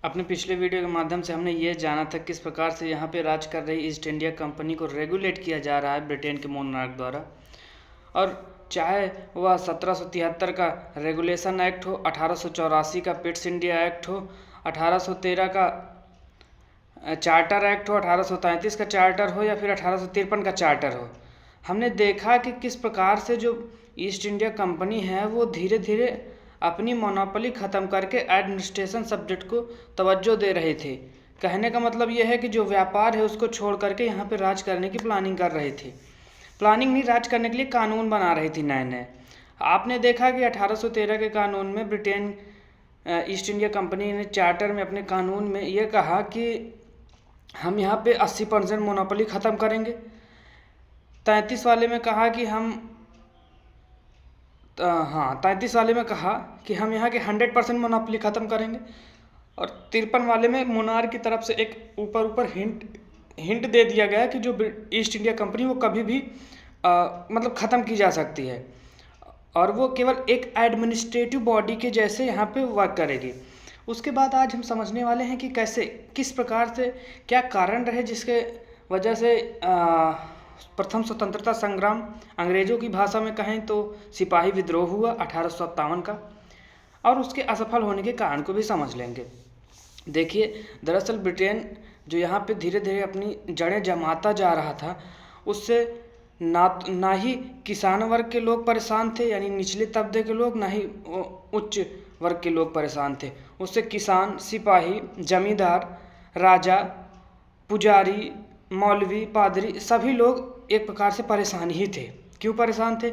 अपने पिछले वीडियो के माध्यम से हमने ये जाना था किस प्रकार से यहाँ पे राज कर रही ईस्ट इंडिया कंपनी को रेगुलेट किया जा रहा है ब्रिटेन के मोनार्क द्वारा। और चाहे वह 1773 का रेगुलेशन एक्ट हो, 1884 का पिट्स इंडिया एक्ट हो, 1813 का चार्टर एक्ट हो, 1833 का चार्टर हो या फिर 1853 का चार्टर हो, हमने देखा कि किस प्रकार से जो ईस्ट इंडिया कंपनी है वो धीरे धीरे अपनी मोनोपोली ख़त्म करके एडमिनिस्ट्रेशन सब्जेक्ट को तवज्जो दे रहे थे। कहने का मतलब यह है कि जो व्यापार है उसको छोड़ करके यहाँ पे राज करने की प्लानिंग कर रहे थे। प्लानिंग नहीं, राज करने के लिए कानून बना रही थी नए नए। आपने देखा कि 1813 के कानून में ब्रिटेन ईस्ट इंडिया कंपनी ने चार्टर में अपने कानून में ये कहा कि हम यहाँ पे 80% मोनोपोली ख़त्म करेंगे। 33 वाले में कहा कि हम 33 वाले में कहा कि हम यहाँ के 100% मोनोपोली ख़त्म करेंगे। और 53 वाले में मोनार्क की तरफ से एक ऊपर हिंट दे दिया गया कि जो ईस्ट इंडिया कंपनी वो कभी भी मतलब ख़त्म की जा सकती है और वो केवल एक एडमिनिस्ट्रेटिव बॉडी के जैसे यहाँ पे वर्क करेगी। उसके बाद आज हम समझने वाले हैं कि कैसे, किस प्रकार से, क्या कारण रहे जिसके वजह से प्रथम स्वतंत्रता संग्राम, अंग्रेज़ों की भाषा में कहें तो सिपाही विद्रोह हुआ 1857 का, और उसके असफल होने के कारण को भी समझ लेंगे। देखिए, दरअसल ब्रिटेन जो यहाँ पे धीरे धीरे अपनी जड़ें जमाता जा रहा था, उससे ना ही किसान वर्ग के लोग परेशान थे, यानी निचले तबके के लोग, ना ही उच्च वर्ग के लोग परेशान थे। उससे किसान, सिपाही, जमींदार, राजा, पुजारी, मौलवी, पादरी, सभी लोग एक प्रकार से परेशान ही थे। क्यों परेशान थे?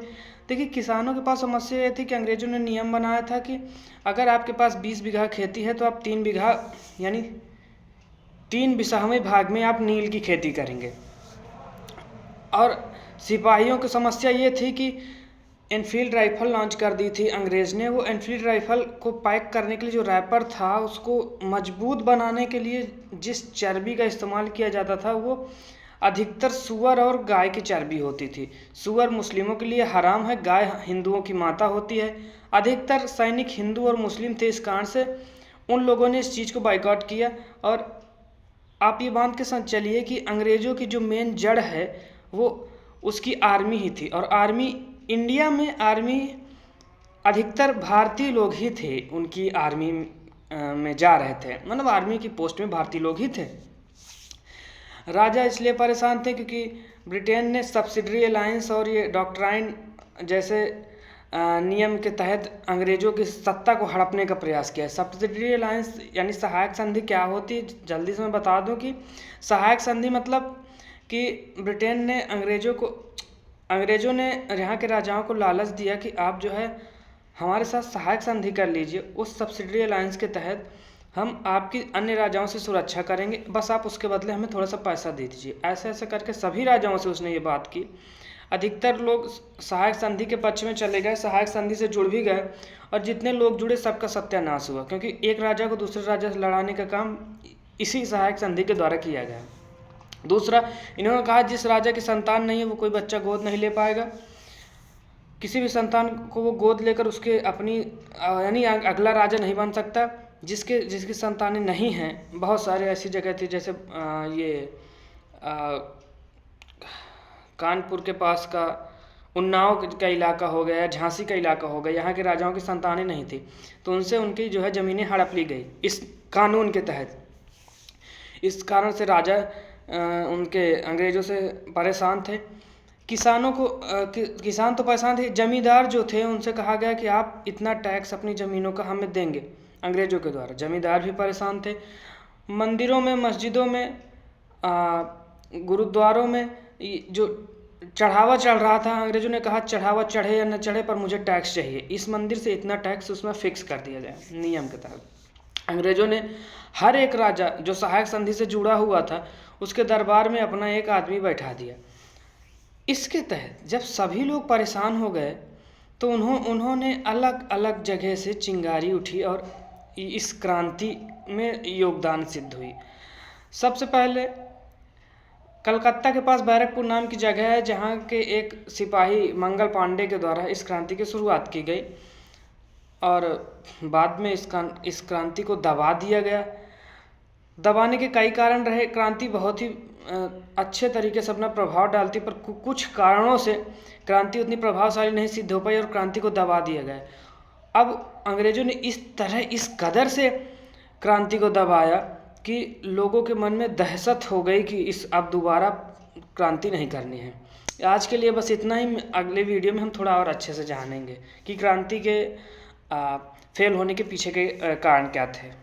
देखिए, किसानों के पास समस्या ये थी कि अंग्रेज़ों ने नियम बनाया था कि अगर आपके पास 20 बीघा खेती है तो आप 3 बीघा यानी 3 बिसाहवें भाग में आप नील की खेती करेंगे। और सिपाहियों की समस्या ये थी कि एनफील्ड राइफ़ल लॉन्च कर दी थी अंग्रेज़ ने। वो एनफील्ड राइफ़ल को पैक करने के लिए जो रैपर था, उसको मजबूत बनाने के लिए जिस चर्बी का इस्तेमाल किया जाता था वो अधिकतर सूअर और गाय की चर्बी होती थी। सूअर मुस्लिमों के लिए हराम है, गाय हिंदुओं की माता होती है। अधिकतर सैनिक हिंदू और मुस्लिम थे, इस कारण से उन लोगों ने इस चीज़ को बाइकआउट किया। और आप ये बांध के साथ चलिए कि अंग्रेज़ों की जो मेन जड़ है वो उसकी आर्मी ही थी। और आर्मी, इंडिया में आर्मी अधिकतर भारतीय लोग ही थे, उनकी आर्मी में जा रहे थे, मतलब आर्मी की पोस्ट में भारतीय लोग ही थे। राजा इसलिए परेशान थे क्योंकि ब्रिटेन ने सब्सिडरी अलायंस और ये डॉक्ट्राइन जैसे नियम के तहत अंग्रेज़ों की सत्ता को हड़पने का प्रयास किया। सब्सिडरी अलायंस यानी सहायक संधि क्या होती है, जल्दी से मैं बता दूं कि सहायक संधि मतलब कि ब्रिटेन ने अंग्रेज़ों ने यहाँ के राजाओं को लालच दिया कि आप जो है हमारे साथ सहायक संधि कर लीजिए, उस सब्सिडरी अलायंस के तहत हम आपकी अन्य राजाओं से सुरक्षा करेंगे, बस आप उसके बदले हमें थोड़ा सा पैसा दे दीजिए। ऐसे ऐसे करके सभी राजाओं से उसने ये बात की। अधिकतर लोग सहायक संधि के पक्ष में चले गए, सहायक संधि से जुड़ भी गए, और जितने लोग जुड़े सबका सत्यानाश हुआ, क्योंकि एक राजा को दूसरे राजा से लड़ाने का काम इसी सहायक संधि के द्वारा किया गया। दूसरा, इन्होंने कहा जिस राजा की संतान नहीं है वो कोई बच्चा गोद नहीं ले पाएगा। किसी भी संतान को वो गोद लेकर उसके अपनी यानी अगला राजा नहीं बन सकता। जिसकी संतानें नहीं हैं, बहुत सारे ऐसी जगह थी जैसे कानपुर के पास का उन्नाव का इलाका हो गया, झांसी का इलाका हो गया, यहाँ के राजाओं की संतानें नहीं थी, तो उनसे उनकी जो है ज़मीनें हड़प ली गई इस कानून के तहत। इस कारण से राजा उनके अंग्रेज़ों से परेशान थे। किसानों को किसान तो परेशान थे, जमींदार जो थे उनसे कहा गया कि आप इतना टैक्स अपनी ज़मीनों का हमें देंगे अंग्रेज़ों के द्वारा। जमींदार भी परेशान थे। मंदिरों में, मस्जिदों में, गुरुद्वारों में जो चढ़ावा चढ़ रहा था, अंग्रेज़ों ने कहा चढ़ावा चढ़े या न चढ़े पर मुझे टैक्स चाहिए, इस मंदिर से इतना टैक्स उसमें फिक्स कर दिया जाए नियम के तहत। अंग्रेज़ों ने हर एक राजा जो सहायक संधि से जुड़ा हुआ था उसके दरबार में अपना एक आदमी बैठा दिया। इसके तहत जब सभी लोग परेशान हो गए तो उन्होंने अलग अलग जगह से चिंगारी उठी और इस क्रांति में योगदान सिद्ध हुई। सबसे पहले कलकत्ता के पास बैरकपुर नाम की जगह है, जहाँ के एक सिपाही मंगल पांडे के द्वारा इस क्रांति की शुरुआत की गई और बाद में इस क्रांति को दबा दिया गया। दबाने के कई कारण रहे। क्रांति बहुत ही अच्छे तरीके से अपना प्रभाव डालती, पर कुछ कारणों से क्रांति उतनी प्रभावशाली नहीं सिद्ध हो पाई और क्रांति को दबा दिया गया। अब अंग्रेजों ने इस तरह इस कदर से क्रांति को दबाया कि लोगों के मन में दहशत हो गई कि इस अब दोबारा क्रांति नहीं करनी है। आज के लिए बस इतना ही। अगले वीडियो में हम थोड़ा और अच्छे से जानेंगे कि क्रांति के फेल होने के पीछे के कारण क्या थे।